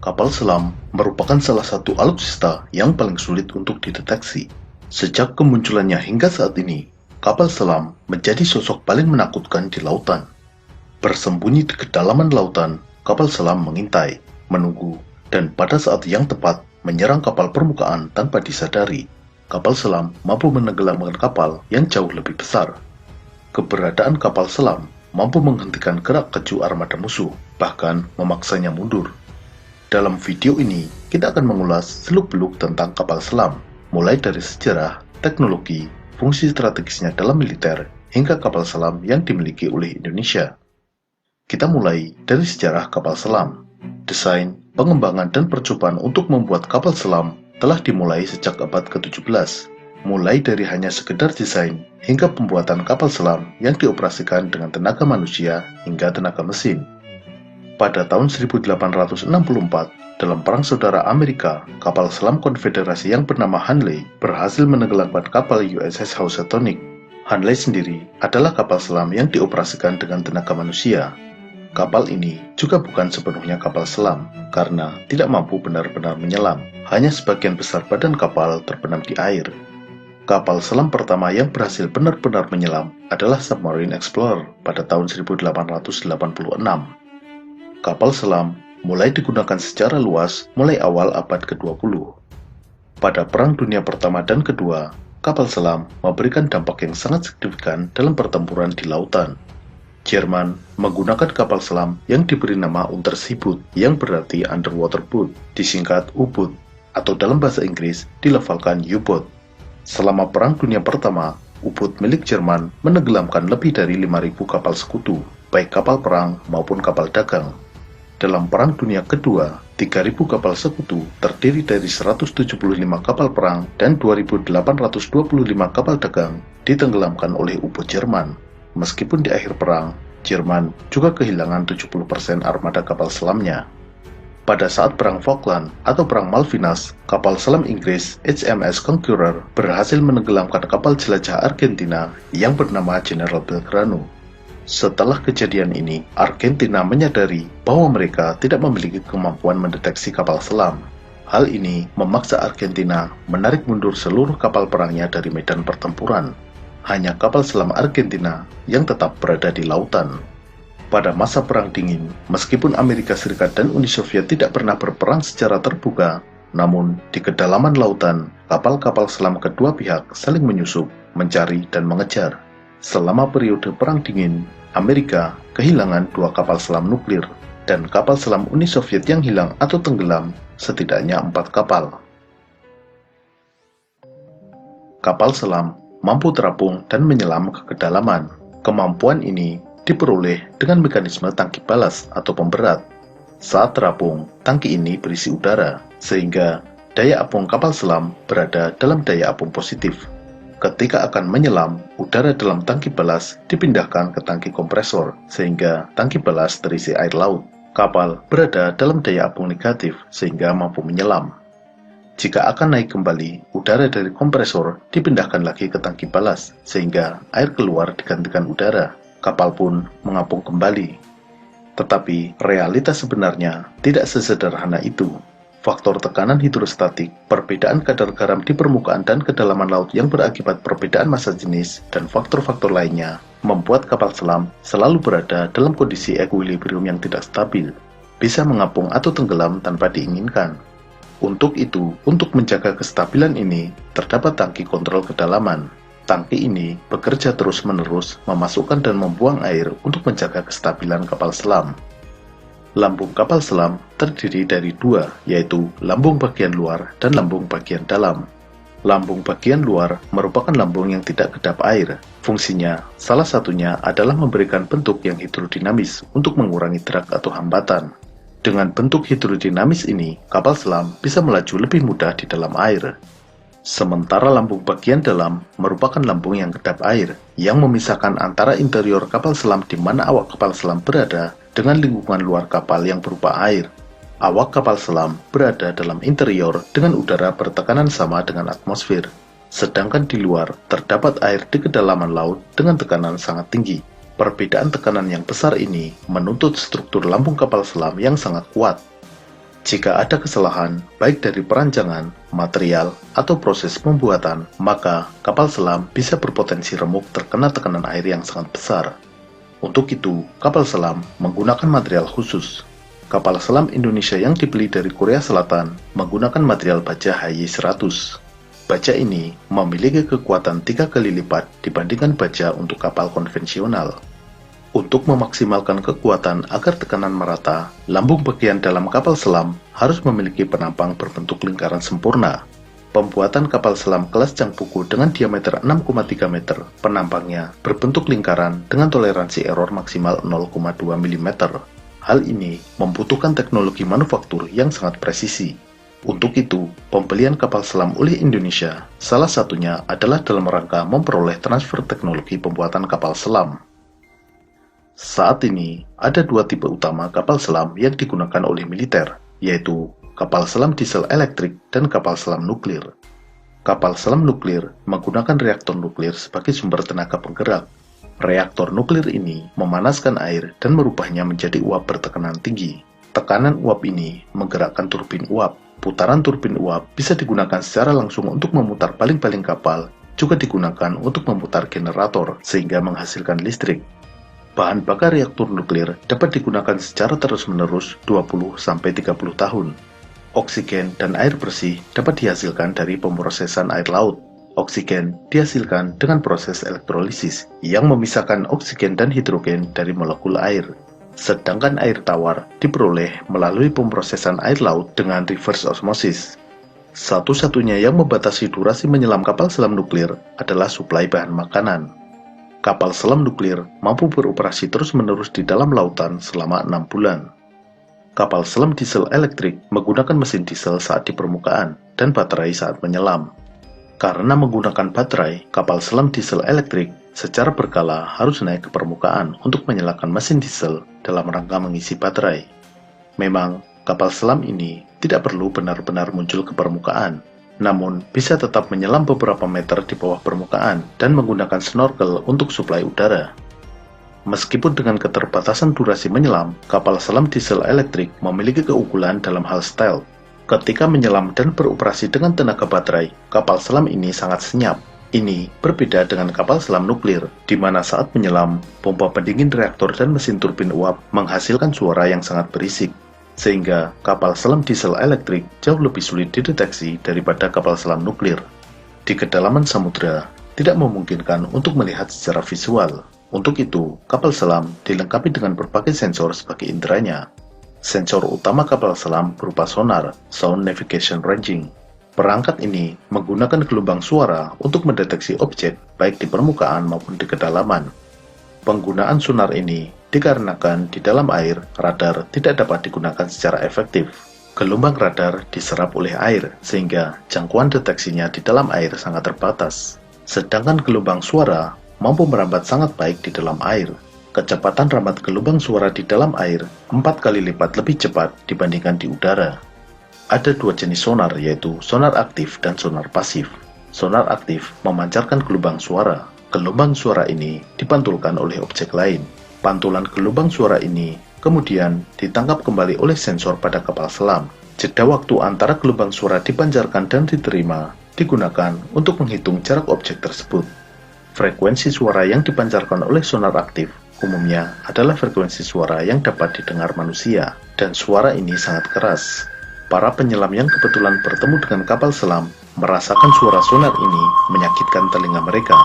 Kapal selam merupakan salah satu alutsista yang paling sulit untuk dideteksi. Sejak kemunculannya hingga saat ini, kapal selam menjadi sosok paling menakutkan di lautan. Bersembunyi di kedalaman lautan, kapal selam mengintai, menunggu, dan pada saat yang tepat menyerang kapal permukaan tanpa disadari. Kapal selam mampu menenggelamkan kapal yang jauh lebih besar. Keberadaan kapal selam mampu menghentikan gerak keju armada musuh, bahkan memaksanya mundur. Dalam video ini, kita akan mengulas seluk-beluk tentang kapal selam, mulai dari sejarah, teknologi, fungsi strategisnya dalam militer, hingga kapal selam yang dimiliki oleh Indonesia. Kita mulai dari sejarah kapal selam. Desain, pengembangan, dan percobaan untuk membuat kapal selam telah dimulai sejak abad ke-17, mulai dari hanya sekedar desain hingga pembuatan kapal selam yang dioperasikan dengan tenaga manusia hingga tenaga mesin. Pada tahun 1864, dalam Perang Saudara Amerika, kapal selam konfederasi yang bernama Hanley berhasil menenggelamkan kapal USS Housatonic. Hanley sendiri adalah kapal selam yang dioperasikan dengan tenaga manusia. Kapal ini juga bukan sepenuhnya kapal selam, karena tidak mampu benar-benar menyelam. Hanya sebagian besar badan kapal terbenam di air. Kapal selam pertama yang berhasil benar-benar menyelam adalah Submarine Explorer pada tahun 1886. Kapal selam mulai digunakan secara luas mulai awal abad ke-20. Pada Perang Dunia Pertama dan Kedua, kapal selam memberikan dampak yang sangat signifikan dalam pertempuran di lautan. Jerman menggunakan kapal selam yang diberi nama Unterseeboot yang berarti underwater boat, disingkat U-boat, atau dalam bahasa Inggris dilafalkan U-boat. Selama Perang Dunia Pertama, U-boat milik Jerman menenggelamkan lebih dari 5.000 kapal sekutu, baik kapal perang maupun kapal dagang. Dalam Perang Dunia Kedua, 3.000 kapal sekutu terdiri dari 175 kapal perang dan 2.825 kapal dagang ditenggelamkan oleh U-boat Jerman. Meskipun di akhir perang, Jerman juga kehilangan 70% armada kapal selamnya. Pada saat Perang Falkland atau Perang Malvinas, kapal selam Inggris HMS Conqueror berhasil menenggelamkan kapal jelajah Argentina yang bernama General Belgrano. Setelah kejadian ini, Argentina menyadari bahwa mereka tidak memiliki kemampuan mendeteksi kapal selam. Hal ini memaksa Argentina menarik mundur seluruh kapal perangnya dari medan pertempuran. Hanya kapal selam Argentina yang tetap berada di lautan. Pada masa Perang Dingin, meskipun Amerika Serikat dan Uni Soviet tidak pernah berperang secara terbuka, namun di kedalaman lautan, kapal-kapal selam kedua pihak saling menyusup, mencari, dan mengejar. Selama periode Perang Dingin, Amerika kehilangan 2 kapal selam nuklir, dan kapal selam Uni Soviet yang hilang atau tenggelam setidaknya 4 kapal. Kapal selam mampu terapung dan menyelam ke kedalaman. Kemampuan ini diperoleh dengan mekanisme tangki balas atau pemberat. Saat terapung, tangki ini berisi udara, sehingga daya apung kapal selam berada dalam daya apung positif. Ketika akan menyelam, udara dalam tangki balas dipindahkan ke tangki kompresor, sehingga tangki balas terisi air laut. Kapal berada dalam daya apung negatif, sehingga mampu menyelam. Jika akan naik kembali, udara dari kompresor dipindahkan lagi ke tangki balas, sehingga air keluar digantikan udara. Kapal pun mengapung kembali. Tetapi realitas sebenarnya tidak sesederhana itu. Faktor tekanan hidrostatik, perbedaan kadar garam di permukaan dan kedalaman laut yang berakibat perbedaan massa jenis, dan faktor-faktor lainnya membuat kapal selam selalu berada dalam kondisi equilibrium yang tidak stabil, bisa mengapung atau tenggelam tanpa diinginkan. Untuk itu, untuk menjaga kestabilan ini, terdapat tangki kontrol kedalaman. Tangki ini bekerja terus-menerus memasukkan dan membuang air untuk menjaga kestabilan kapal selam. Lambung kapal selam terdiri dari 2, yaitu lambung bagian luar dan lambung bagian dalam. Lambung bagian luar merupakan lambung yang tidak kedap air. Fungsinya, salah satunya adalah memberikan bentuk yang hidrodinamis untuk mengurangi drag atau hambatan. Dengan bentuk hidrodinamis ini, kapal selam bisa melaju lebih mudah di dalam air. Sementara lambung bagian dalam merupakan lambung yang kedap air, yang memisahkan antara interior kapal selam di mana awak kapal selam berada dengan lingkungan luar kapal yang berupa air. Awak kapal selam berada dalam interior dengan udara bertekanan sama dengan atmosfer, sedangkan di luar terdapat air di kedalaman laut dengan tekanan sangat tinggi. Perbedaan tekanan yang besar ini menuntut struktur lambung kapal selam yang sangat kuat. Jika ada kesalahan, baik dari perancangan, material, atau proses pembuatan, maka kapal selam bisa berpotensi remuk terkena tekanan air yang sangat besar. Untuk itu, kapal selam menggunakan material khusus. Kapal selam Indonesia yang dibeli dari Korea Selatan menggunakan material baja HY100. Baja ini memiliki kekuatan 3 kali lipat dibandingkan baja untuk kapal konvensional. Untuk memaksimalkan kekuatan agar tekanan merata, lambung bagian dalam kapal selam harus memiliki penampang berbentuk lingkaran sempurna. Pembuatan kapal selam kelas Changpuku dengan diameter 6,3 meter, penampangnya berbentuk lingkaran dengan toleransi error maksimal 0,2 mm. Hal ini membutuhkan teknologi manufaktur yang sangat presisi. Untuk itu, pembelian kapal selam oleh Indonesia salah satunya adalah dalam rangka memperoleh transfer teknologi pembuatan kapal selam. Saat ini, ada dua tipe utama kapal selam yang digunakan oleh militer, yaitu kapal selam diesel elektrik dan kapal selam nuklir. Kapal selam nuklir menggunakan reaktor nuklir sebagai sumber tenaga penggerak. Reaktor nuklir ini memanaskan air dan merubahnya menjadi uap bertekanan tinggi. Tekanan uap ini menggerakkan turbin uap. Putaran turbin uap bisa digunakan secara langsung untuk memutar baling-baling kapal, juga digunakan untuk memutar generator sehingga menghasilkan listrik. Bahan bakar reaktor nuklir dapat digunakan secara terus-menerus 20-30 tahun. Oksigen dan air bersih dapat dihasilkan dari pemrosesan air laut. Oksigen dihasilkan dengan proses elektrolisis yang memisahkan oksigen dan hidrogen dari molekul air. Sedangkan air tawar diperoleh melalui pemrosesan air laut dengan reverse osmosis. Satu-satunya yang membatasi durasi menyelam kapal selam nuklir adalah suplai bahan makanan. Kapal selam nuklir mampu beroperasi terus-menerus di dalam lautan selama 6 bulan. Kapal selam diesel elektrik menggunakan mesin diesel saat di permukaan dan baterai saat menyelam. Karena menggunakan baterai, kapal selam diesel elektrik secara berkala harus naik ke permukaan untuk menyalakan mesin diesel dalam rangka mengisi baterai. Memang, kapal selam ini tidak perlu benar-benar muncul ke permukaan, namun bisa tetap menyelam beberapa meter di bawah permukaan dan menggunakan snorkel untuk suplai udara. Meskipun dengan keterbatasan durasi menyelam, kapal selam diesel elektrik memiliki keunggulan dalam hal stealth. Ketika menyelam dan beroperasi dengan tenaga baterai, kapal selam ini sangat senyap. Ini berbeda dengan kapal selam nuklir, di mana saat menyelam, pompa pendingin reaktor dan mesin turbin uap menghasilkan suara yang sangat berisik. Sehingga kapal selam diesel elektrik jauh lebih sulit dideteksi daripada kapal selam nuklir. Di kedalaman samudera, tidak memungkinkan untuk melihat secara visual. Untuk itu, kapal selam dilengkapi dengan berbagai sensor sebagai inderanya. Sensor utama kapal selam berupa sonar, Sound Navigation Ranging. Perangkat ini menggunakan gelombang suara untuk mendeteksi objek baik di permukaan maupun di kedalaman. Penggunaan sonar ini dikarenakan di dalam air, radar tidak dapat digunakan secara efektif. Gelombang radar diserap oleh air, sehingga jangkauan deteksinya di dalam air sangat terbatas. Sedangkan gelombang suara mampu merambat sangat baik di dalam air. Kecepatan rambat gelombang suara di dalam air 4 kali lipat lebih cepat dibandingkan di udara. Ada dua jenis sonar, yaitu sonar aktif dan sonar pasif. Sonar aktif memancarkan gelombang suara. Gelombang suara ini dipantulkan oleh objek lain. Pantulan gelombang suara ini kemudian ditangkap kembali oleh sensor pada kapal selam. Jeda waktu antara gelombang suara dipancarkan dan diterima digunakan untuk menghitung jarak objek tersebut. Frekuensi suara yang dipancarkan oleh sonar aktif umumnya adalah frekuensi suara yang dapat didengar manusia, dan suara ini sangat keras. Para penyelam yang kebetulan bertemu dengan kapal selam merasakan suara sonar ini menyakitkan telinga mereka.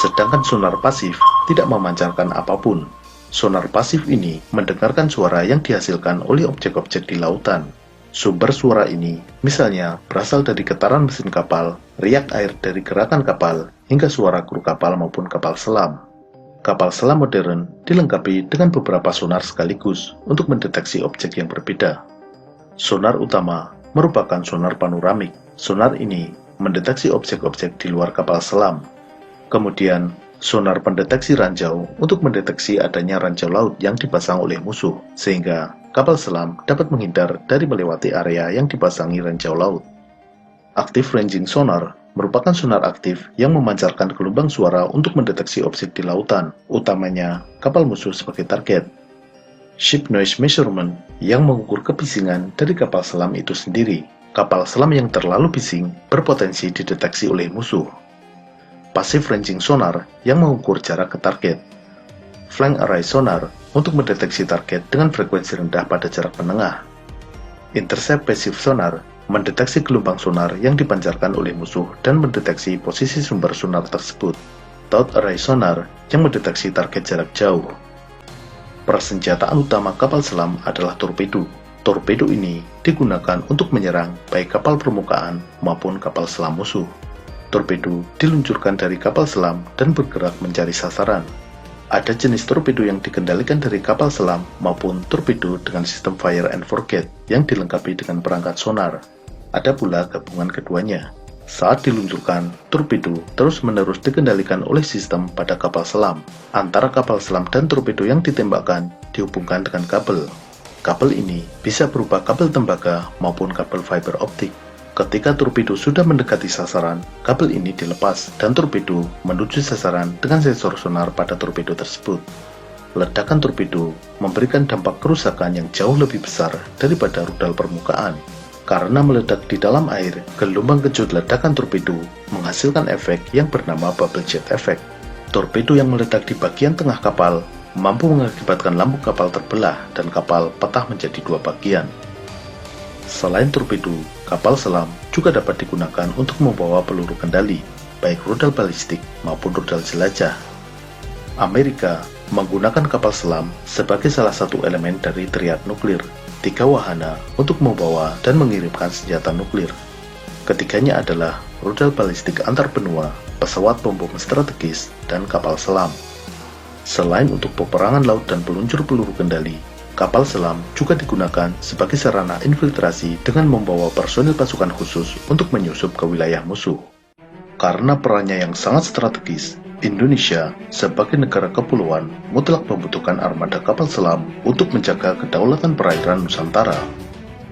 Sedangkan sonar pasif tidak memancarkan apapun. Sonar pasif ini mendengarkan suara yang dihasilkan oleh objek-objek di lautan. Sumber suara ini misalnya berasal dari getaran mesin kapal, riak air dari gerakan kapal, hingga suara kru kapal maupun kapal selam. Kapal selam modern dilengkapi dengan beberapa sonar sekaligus untuk mendeteksi objek yang berbeda. Sonar utama merupakan sonar panoramik. Sonar ini mendeteksi objek-objek di luar kapal selam. Kemudian, sonar pendeteksi ranjau untuk mendeteksi adanya ranjau laut yang dipasang oleh musuh, sehingga kapal selam dapat menghindar dari melewati area yang dipasangi ranjau laut. Active Ranging Sonar merupakan sonar aktif yang memancarkan gelombang suara untuk mendeteksi objek di lautan, utamanya kapal musuh sebagai target. Ship Noise Measurement yang mengukur kebisingan dari kapal selam itu sendiri. Kapal selam yang terlalu bising berpotensi dideteksi oleh musuh. Passive Ranging Sonar yang mengukur jarak ke target. Flank Array Sonar untuk mendeteksi target dengan frekuensi rendah pada jarak menengah. Intercept Passive Sonar mendeteksi gelombang sonar yang dipancarkan oleh musuh dan mendeteksi posisi sumber sonar tersebut. Taut Array Sonar yang mendeteksi target jarak jauh. Persenjataan utama kapal selam adalah torpedo. Torpedo ini digunakan untuk menyerang baik kapal permukaan maupun kapal selam musuh. Torpedo diluncurkan dari kapal selam dan bergerak mencari sasaran. Ada jenis torpedo yang dikendalikan dari kapal selam maupun torpedo dengan sistem fire and forget yang dilengkapi dengan perangkat sonar. Ada pula gabungan keduanya. Saat diluncurkan, torpedo terus-menerus dikendalikan oleh sistem pada kapal selam. Antara kapal selam dan torpedo yang ditembakkan dihubungkan dengan kabel. Kabel ini bisa berupa kabel tembaga maupun kabel fiber optik. Ketika torpedo sudah mendekati sasaran, kabel ini dilepas dan torpedo menuju sasaran dengan sensor sonar pada torpedo tersebut. Ledakan torpedo memberikan dampak kerusakan yang jauh lebih besar daripada rudal permukaan. Karena meledak di dalam air, gelombang kejut ledakan torpedo menghasilkan efek yang bernama bubble jet effect. Torpedo yang meledak di bagian tengah kapal mampu mengakibatkan lambung kapal terbelah dan kapal patah menjadi dua bagian. Selain torpedo, kapal selam juga dapat digunakan untuk membawa peluru kendali, baik rudal balistik maupun rudal jelajah. Amerika menggunakan kapal selam sebagai salah satu elemen dari triad nuklir, 3 wahana untuk membawa dan mengirimkan senjata nuklir. Ketiganya adalah rudal balistik antar benua, pesawat bom strategis, dan kapal selam. Selain untuk peperangan laut dan peluncur peluru kendali, kapal selam juga digunakan sebagai sarana infiltrasi dengan membawa personil pasukan khusus untuk menyusup ke wilayah musuh. Karena perannya yang sangat strategis, Indonesia sebagai negara kepulauan mutlak membutuhkan armada kapal selam untuk menjaga kedaulatan perairan Nusantara.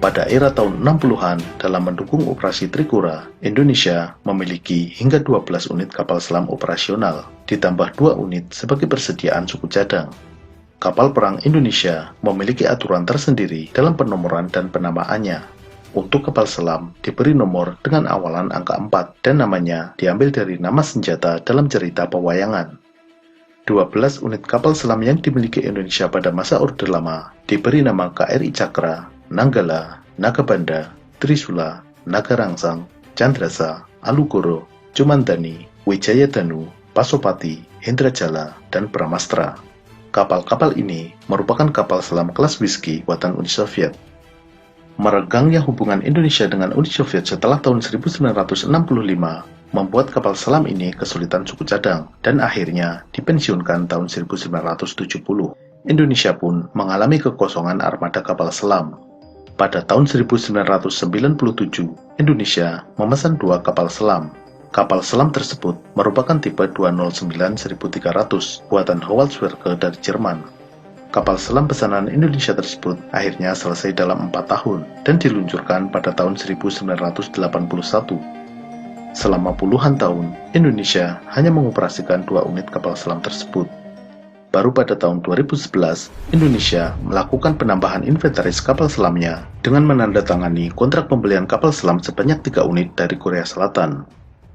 Pada era tahun 60-an, dalam mendukung operasi Trikora, Indonesia memiliki hingga 12 unit kapal selam operasional, ditambah 2 unit sebagai persediaan suku cadang. Kapal perang Indonesia memiliki aturan tersendiri dalam penomoran dan penamaannya. Untuk kapal selam diberi nomor dengan awalan angka 4 dan namanya diambil dari nama senjata dalam cerita pewayangan. 12 unit kapal selam yang dimiliki Indonesia pada masa Orde Lama diberi nama KRI Cakra, Nanggala, Nagabanda, Trisula, Nagarangsang, Candrasa, Alugoro, Cumandani, Wijayadanu, Pasopati, Hendrajala, dan Bramastra. Kapal-kapal ini merupakan kapal selam kelas Whiskey buatan Uni Soviet. Meregangnya hubungan Indonesia dengan Uni Soviet setelah tahun 1965 membuat kapal selam ini kesulitan suku cadang dan akhirnya dipensiunkan tahun 1970. Indonesia pun mengalami kekosongan armada kapal selam. Pada tahun 1997, Indonesia memesan 2 kapal selam. Kapal selam tersebut merupakan tipe 209-1300 buatan Howaldtswerke dari Jerman. Kapal selam pesanan Indonesia tersebut akhirnya selesai dalam 4 tahun dan diluncurkan pada tahun 1981. Selama puluhan tahun, Indonesia hanya mengoperasikan 2 unit kapal selam tersebut. Baru pada tahun 2011, Indonesia melakukan penambahan inventaris kapal selamnya dengan menandatangani kontrak pembelian kapal selam sebanyak 3 unit dari Korea Selatan.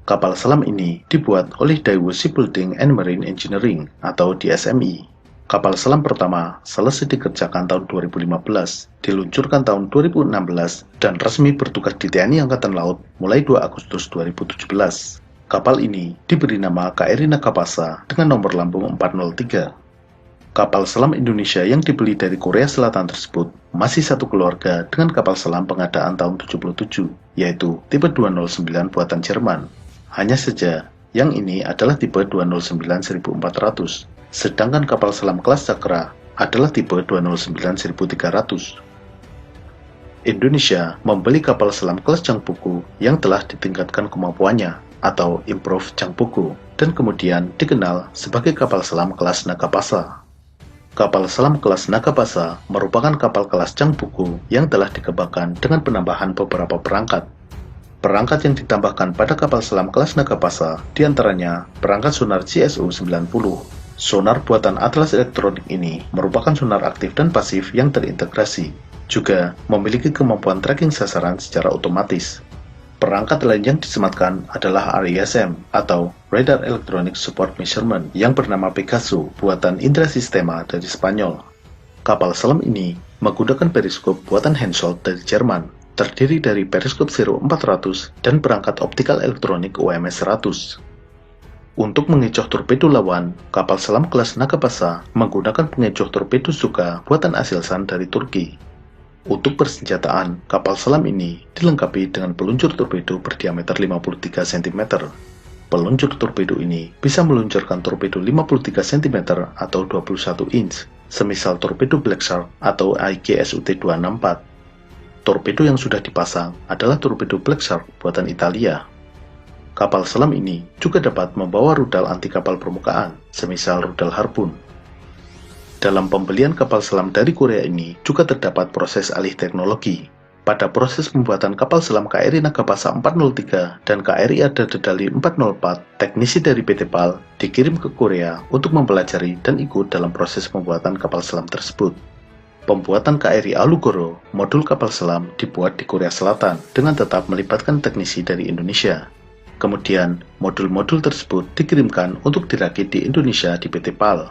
Kapal selam ini dibuat oleh Daewoo Shipbuilding and Marine Engineering atau DSME. Kapal selam pertama selesai dikerjakan tahun 2015, diluncurkan tahun 2016, dan resmi bertugas di TNI Angkatan Laut mulai 2 Agustus 2017. Kapal ini diberi nama KRI Nagapasa dengan nomor lambung 403. Kapal selam Indonesia yang dibeli dari Korea Selatan tersebut masih satu keluarga dengan kapal selam pengadaan tahun 77, yaitu tipe 209 buatan Jerman. Hanya saja, yang ini adalah tipe 209-1400, sedangkan kapal selam kelas Cakra adalah tipe 209-1300. Indonesia membeli kapal selam kelas Changpuku yang telah ditingkatkan kemampuannya, atau Improved Changpuku, dan kemudian dikenal sebagai kapal selam kelas Nagapasa. Kapal selam kelas Nagapasa merupakan kapal kelas Changpuku yang telah dikembangkan dengan penambahan beberapa perangkat. Perangkat yang ditambahkan pada kapal selam kelas Nagapasa diantaranya perangkat sonar GSU-90, Sonar buatan Atlas Elektronik ini merupakan sonar aktif dan pasif yang terintegrasi, juga memiliki kemampuan tracking sasaran secara otomatis. Perangkat lain yang disematkan adalah RISM atau Radar Electronic Support Measurement yang bernama Pegaso buatan Indra Sistema dari Spanyol. Kapal selam ini menggunakan periskop buatan Hensoldt dari Jerman, terdiri dari periskop Zero 400 dan perangkat optikal elektronik OMS 100. Untuk mengecoh torpedo lawan, kapal selam kelas Nagapasa menggunakan pengecoh torpedo Zuka buatan Aselsan dari Turki. Untuk persenjataan, kapal selam ini dilengkapi dengan peluncur torpedo berdiameter 53 cm. Peluncur torpedo ini bisa meluncurkan torpedo 53 cm atau 21 inch, semisal torpedo Black Shark atau IGSUT-264. Torpedo yang sudah dipasang adalah torpedo Black Shark buatan Italia. Kapal selam ini juga dapat membawa rudal anti kapal permukaan, semisal rudal Harpoon. Dalam pembelian kapal selam dari Korea ini juga terdapat proses alih teknologi. Pada proses pembuatan kapal selam KRI Nagapasa 403 dan KRI Arda Dedali 404, teknisi dari PT PAL dikirim ke Korea untuk mempelajari dan ikut dalam proses pembuatan kapal selam tersebut. Pembuatan KRI Alugoro, modul kapal selam, dibuat di Korea Selatan dengan tetap melibatkan teknisi dari Indonesia. Kemudian, modul-modul tersebut dikirimkan untuk dirakit di Indonesia di PT PAL.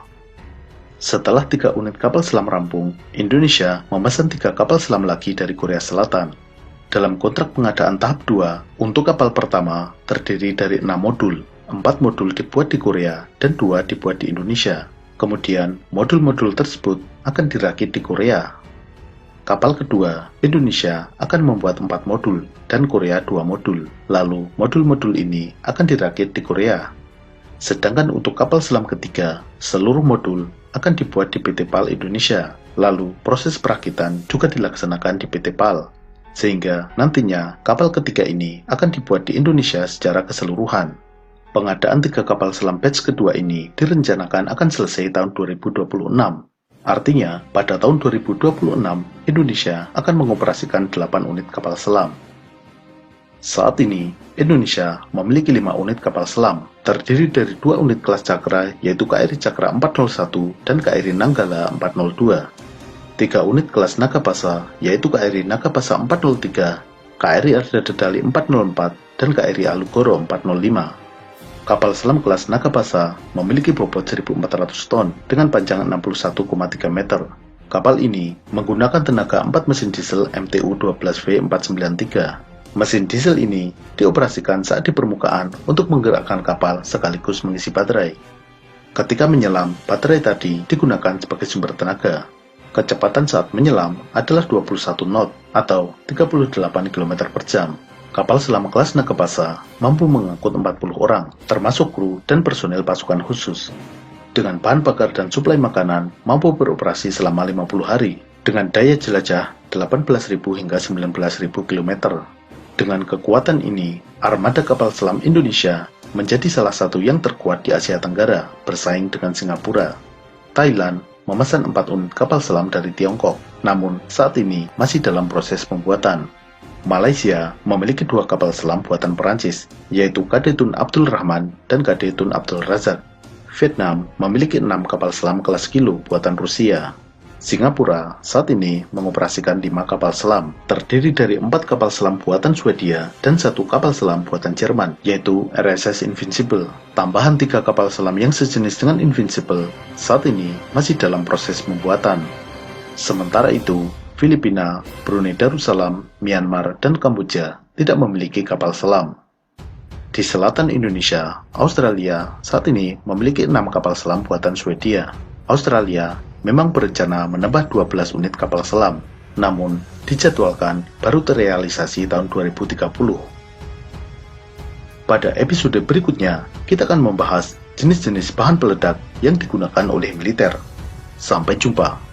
Setelah 3 unit kapal selam rampung, Indonesia memesan 3 kapal selam lagi dari Korea Selatan. Dalam kontrak pengadaan tahap 2, untuk kapal pertama terdiri dari 6 modul, 4 modul dibuat di Korea dan 2 dibuat di Indonesia. Kemudian, modul-modul tersebut akan dirakit di Korea. Kapal kedua, Indonesia akan membuat 4 modul dan Korea 2 modul. Lalu, modul-modul ini akan dirakit di Korea. Sedangkan untuk kapal selam ketiga, seluruh modul akan dibuat di PT PAL Indonesia. Lalu, proses perakitan juga dilaksanakan di PT PAL. Sehingga nantinya kapal ketiga ini akan dibuat di Indonesia secara keseluruhan. Pengadaan 3 kapal selam batch kedua ini direncanakan akan selesai tahun 2026. Artinya, pada tahun 2026, Indonesia akan mengoperasikan 8 unit kapal selam. Saat ini, Indonesia memiliki 5 unit kapal selam, terdiri dari 2 unit kelas Cakra, yaitu KRI Cakra 401 dan KRI Nanggala 402. 3 unit kelas Nagapasa, yaitu KRI Nagapasa 403, KRI Arda Dedali 404, dan KRI Alugoro 405. Kapal selam kelas Nagapasa memiliki bobot 1.400 ton dengan panjang 61,3 meter. Kapal ini menggunakan tenaga 4 mesin diesel MTU-12V493. Mesin diesel ini dioperasikan saat di permukaan untuk menggerakkan kapal sekaligus mengisi baterai. Ketika menyelam, baterai tadi digunakan sebagai sumber tenaga. Kecepatan saat menyelam adalah 21 knot atau 38 km per jam. Kapal selam kelas Nagapasa mampu mengangkut 40 orang, termasuk kru dan personel pasukan khusus. Dengan bahan bakar dan suplai makanan, mampu beroperasi selama 50 hari, dengan daya jelajah 18.000 hingga 19.000 km. Dengan kekuatan ini, armada kapal selam Indonesia menjadi salah satu yang terkuat di Asia Tenggara, bersaing dengan Singapura. Thailand memesan 4 unit kapal selam dari Tiongkok, namun saat ini masih dalam proses pembuatan. Malaysia memiliki 2 kapal selam buatan Perancis, yaitu KD Tun Abdul Rahman dan KD Tun Abdul Razak. Vietnam memiliki 6 kapal selam kelas Kilo buatan Rusia. Singapura saat ini mengoperasikan 5 kapal selam, terdiri dari 4 kapal selam buatan Swedia dan 1 kapal selam buatan Jerman, yaitu RSS Invincible. Tambahan 3 kapal selam yang sejenis dengan Invincible saat ini masih dalam proses pembuatan. Sementara itu, Filipina, Brunei Darussalam, Myanmar, dan Kamboja tidak memiliki kapal selam. Di selatan Indonesia, Australia saat ini memiliki 6 kapal selam buatan Swedia. Australia memang berencana menambah 12 unit kapal selam, namun dijadwalkan baru terrealisasi tahun 2030. Pada episode berikutnya, kita akan membahas jenis-jenis bahan peledak yang digunakan oleh militer. Sampai jumpa.